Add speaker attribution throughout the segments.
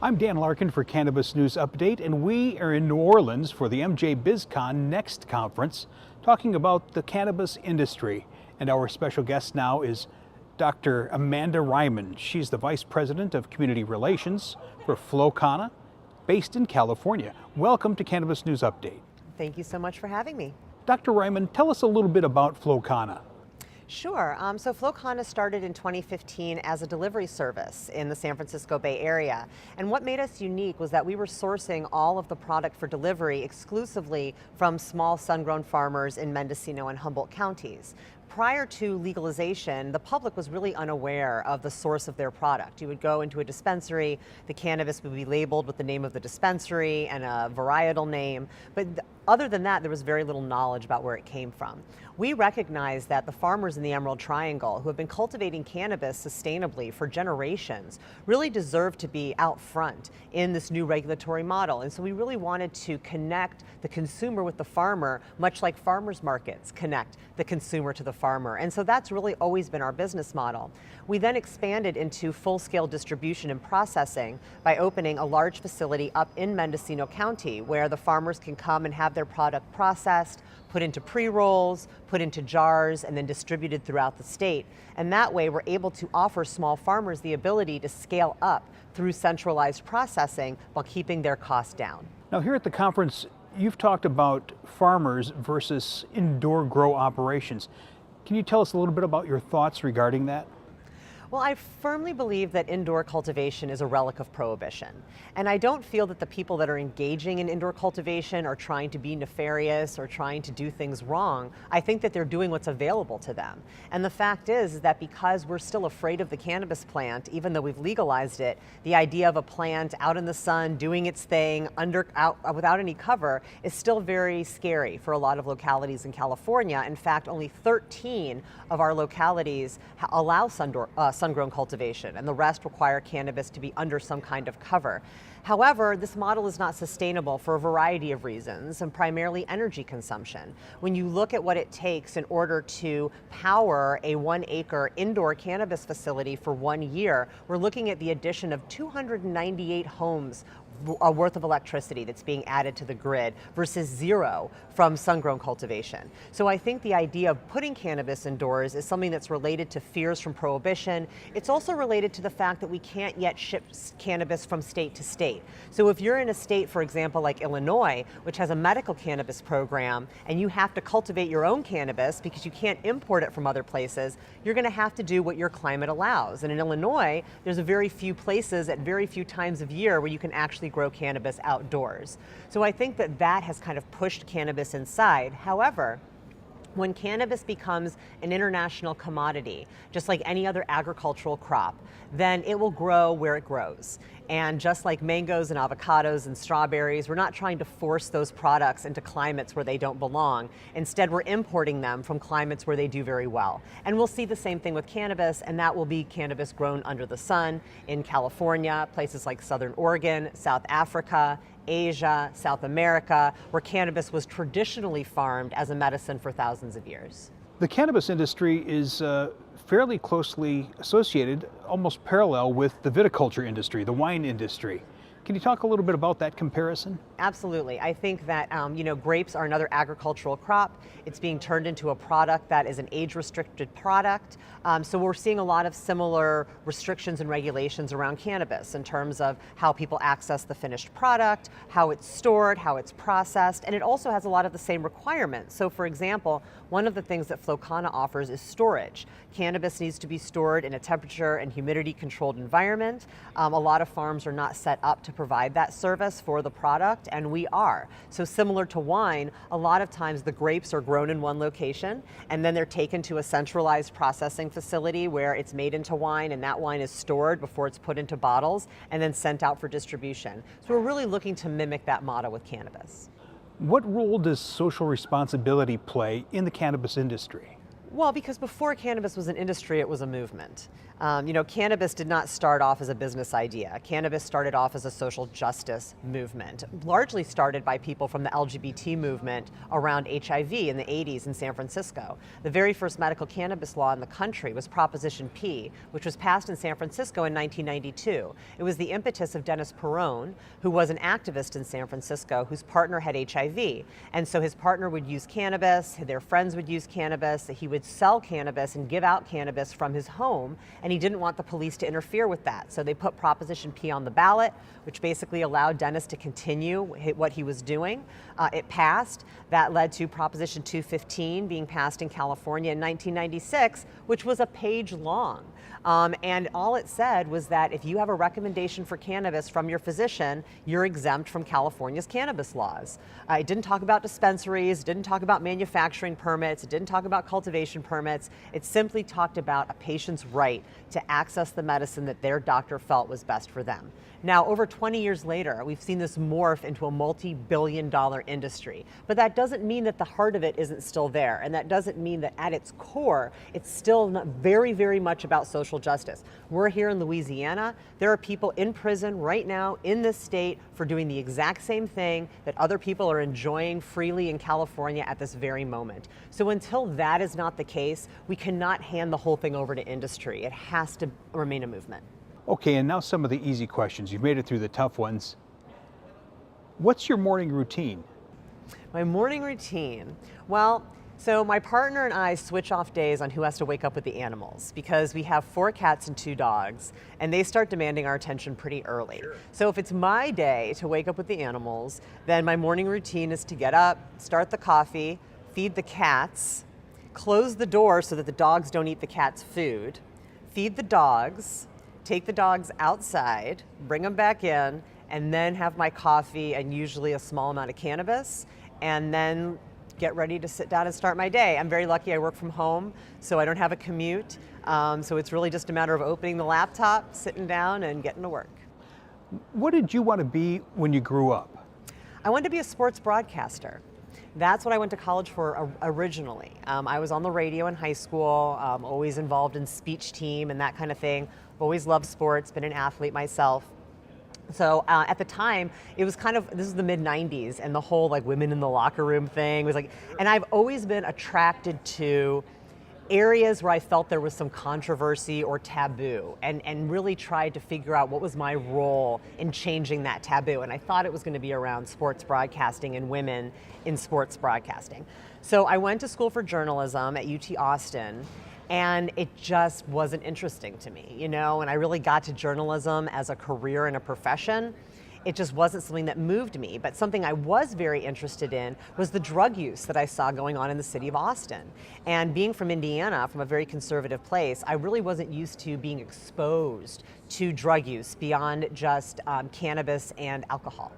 Speaker 1: I'm Dan Larkin for Cannabis News Update, and we are in New Orleans for the MJ BizCon Next conference, talking about the cannabis industry. And our special guest now is Dr. Amanda Reiman. She's the Vice President of Community Relations for Kana, based in California. Welcome to Cannabis News Update.
Speaker 2: Thank you so much for having me.
Speaker 1: Dr. Reiman, tell us a little bit about Kana.
Speaker 2: Sure. So Kana started in 2015 as a delivery service in the San Francisco Bay Area. And what made us unique was that we were sourcing all of the product for delivery exclusively from small sun-grown farmers in Mendocino and Humboldt counties. Prior to legalization, the public was really unaware of the source of their product. You would go into a dispensary, the cannabis would be labeled with the name of the dispensary and a varietal name, but other than that, there was very little knowledge about where it came from. We recognize that the farmers in the Emerald Triangle who have been cultivating cannabis sustainably for generations really deserve to be out front in this new regulatory model. And so we really wanted to connect the consumer with the farmer, much like farmers markets connect the consumer to the farmer. And so that's really always been our business model. We then expanded into full-scale distribution and processing by opening a large facility up in Mendocino County where the farmers can come and have their product processed, put into pre-rolls, put into jars, and then distributed throughout the state. And that way we're able to offer small farmers the ability to scale up through centralized processing while keeping their costs down.
Speaker 1: Now here at the conference, you've talked about farmers versus indoor grow operations. Can you tell us a little bit about your thoughts regarding that?
Speaker 2: Well, I firmly believe that indoor cultivation is a relic of prohibition. And I don't feel that the people that are engaging in indoor cultivation are trying to be nefarious or trying to do things wrong. I think that they're doing what's available to them. And the fact is that because we're still afraid of the cannabis plant, even though we've legalized it, the idea of a plant out in the sun doing its thing without any cover is still very scary for a lot of localities in California. In fact, only 13 of our localities allow sun-grown cultivation, and the rest require cannabis to be under some kind of cover. However, this model is not sustainable for a variety of reasons, and primarily energy consumption. When you look at what it takes in order to power a 1-acre indoor cannabis facility for 1 year, we're looking at the addition of 298 homes worth of electricity that's being added to the grid versus 0 from sun-grown cultivation. So I think the idea of putting cannabis indoors is something that's related to fears from prohibition. It's also related to the fact that we can't yet ship cannabis from state to state. So if you're in a state, for example, like Illinois, which has a medical cannabis program, and you have to cultivate your own cannabis because you can't import it from other places, you're going to have to do what your climate allows. And in Illinois, there's a very few places at very few times of year where you can actually grow cannabis outdoors. So I think that that has kind of pushed cannabis inside. However, when cannabis becomes an international commodity, just like any other agricultural crop, then it will grow where it grows. And just like mangoes and avocados and strawberries, we're not trying to force those products into climates where they don't belong. Instead, we're importing them from climates where they do very well. And we'll see the same thing with cannabis, and that will be cannabis grown under the sun in California, places like Southern Oregon, South Africa, Asia, South America, where cannabis was traditionally farmed as a medicine for thousands of years.
Speaker 1: The cannabis industry is fairly closely associated, almost parallel with the viticulture industry, the wine industry. Can you talk a little bit about that comparison?
Speaker 2: Absolutely. I think that grapes are another agricultural crop. It's being turned into a product that is an age-restricted product. So we're seeing a lot of similar restrictions and regulations around cannabis in terms of how people access the finished product, how it's stored, how it's processed, and it also has a lot of the same requirements. So for example, one of the things that Kana offers is storage. Cannabis needs to be stored in a temperature and humidity controlled environment. A lot of farms are not set up to provide that service for the product, and we are. So similar to wine, a lot of times the grapes are grown in one location and then they're taken to a centralized processing facility where it's made into wine, and that wine is stored before it's put into bottles and then sent out for distribution. So we're really looking to mimic that model with cannabis.
Speaker 1: What role does social responsibility play in the cannabis industry?
Speaker 2: Well, because before cannabis was an industry, it was a movement. Cannabis did not start off as a business idea. Cannabis started off as a social justice movement, largely started by people from the LGBT movement around HIV in the 80s in San Francisco. The very first medical cannabis law in the country was Proposition P, which was passed in San Francisco in 1992. It was the impetus of Dennis Perrone, who was an activist in San Francisco, whose partner had HIV. And so his partner would use cannabis, their friends would use cannabis, he would sell cannabis and give out cannabis from his home, and he didn't want the police to interfere with that. So they put Proposition P on the ballot, which basically allowed Dennis to continue what he was doing. It passed. That led to Proposition 215 being passed in California in 1996, which was a page long. And all it said was that if you have a recommendation for cannabis from your physician, you're exempt from California's cannabis laws. It didn't talk about dispensaries, it didn't talk about manufacturing permits, it didn't talk about cultivation permits. It simply talked about a patient's right to access the medicine that their doctor felt was best for them. Now, over 20 years later, we've seen this morph into a multi-billion-dollar industry. But that doesn't mean that the heart of it isn't still there. And that doesn't mean that at its core, it's still not very, very much about social justice. We're here in Louisiana. There are people in prison right now in this state for doing the exact same thing that other people are enjoying freely in California at this very moment. So until that is not the case, we cannot hand the whole thing over to industry. It has to remain a movement.
Speaker 1: Okay, and now some of the easy questions. You've made it through the tough ones. What's your morning routine?
Speaker 2: My morning routine? Well, so my partner and I switch off days on who has to wake up with the animals because we have 4 cats and 2 dogs, and they start demanding our attention pretty early. Sure. So if it's my day to wake up with the animals, then my morning routine is to get up, start the coffee, feed the cats, close the door so that the dogs don't eat the cats' food, feed the dogs, take the dogs outside, bring them back in, and then have my coffee and usually a small amount of cannabis, and then get ready to sit down and start my day. I'm very lucky I work from home, so I don't have a commute. So it's really just a matter of opening the laptop, sitting down, and getting to work.
Speaker 1: What did you want to be when you grew up?
Speaker 2: I wanted to be a sports broadcaster. That's what I went to college for originally. I was on the radio in high school, always involved in speech team and that kind of thing. I've always loved sports, been an athlete myself. So at the time, it was this is the mid-90s, and the whole like women in the locker room thing was like, and I've always been attracted to areas where I felt there was some controversy or taboo, and really tried to figure out what was my role in changing that taboo. And I thought it was going to be around sports broadcasting and women in sports broadcasting. So I went to school for journalism at UT Austin, and it just wasn't interesting to me, and I really got to journalism as a career and a profession. It just wasn't something that moved me, but something I was very interested in was the drug use that I saw going on in the city of Austin. And being from Indiana, from a very conservative place, I really wasn't used to being exposed to drug use beyond just cannabis and alcohol.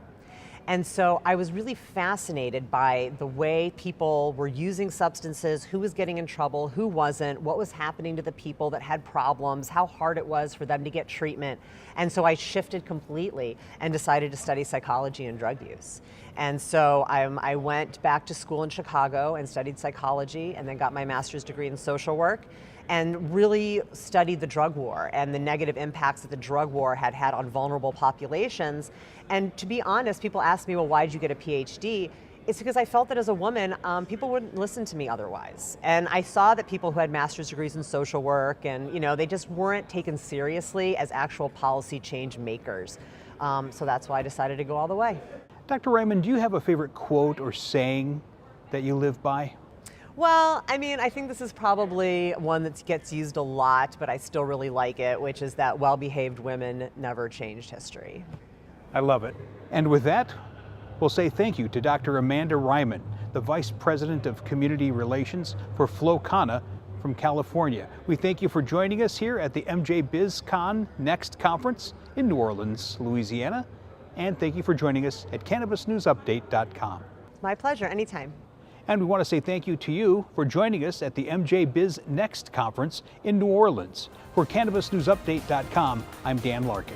Speaker 2: And so I was really fascinated by the way people were using substances, who was getting in trouble, who wasn't, what was happening to the people that had problems, how hard it was for them to get treatment. And so I shifted completely and decided to study psychology and drug use. And so I went back to school in Chicago and studied psychology, and then got my master's degree in social work, and really studied the drug war and the negative impacts that the drug war had had on vulnerable populations. And to be honest, people ask me, well, why did you get a PhD? It's because I felt that as a woman, people wouldn't listen to me otherwise. And I saw that people who had master's degrees in social work and they just weren't taken seriously as actual policy change makers. So that's why I decided to go all the way.
Speaker 1: Dr. Reiman, do you have a favorite quote or saying that you live by?
Speaker 2: Well, I think this is probably one that gets used a lot, but I still really like it, which is that well-behaved women never changed history.
Speaker 1: I love it. And with that, we'll say thank you to Dr. Amanda Reiman, the Vice President of Community Relations for Kana from California. We thank you for joining us here at the MJ BizCon Next Conference in New Orleans, Louisiana. And thank you for joining us at CannabisNewsUpdate.com.
Speaker 2: My pleasure, anytime.
Speaker 1: And we want to say thank you to you for joining us at the MJ Biz Next Conference in New Orleans. For CannabisNewsUpdate.com, I'm Dan Larkin.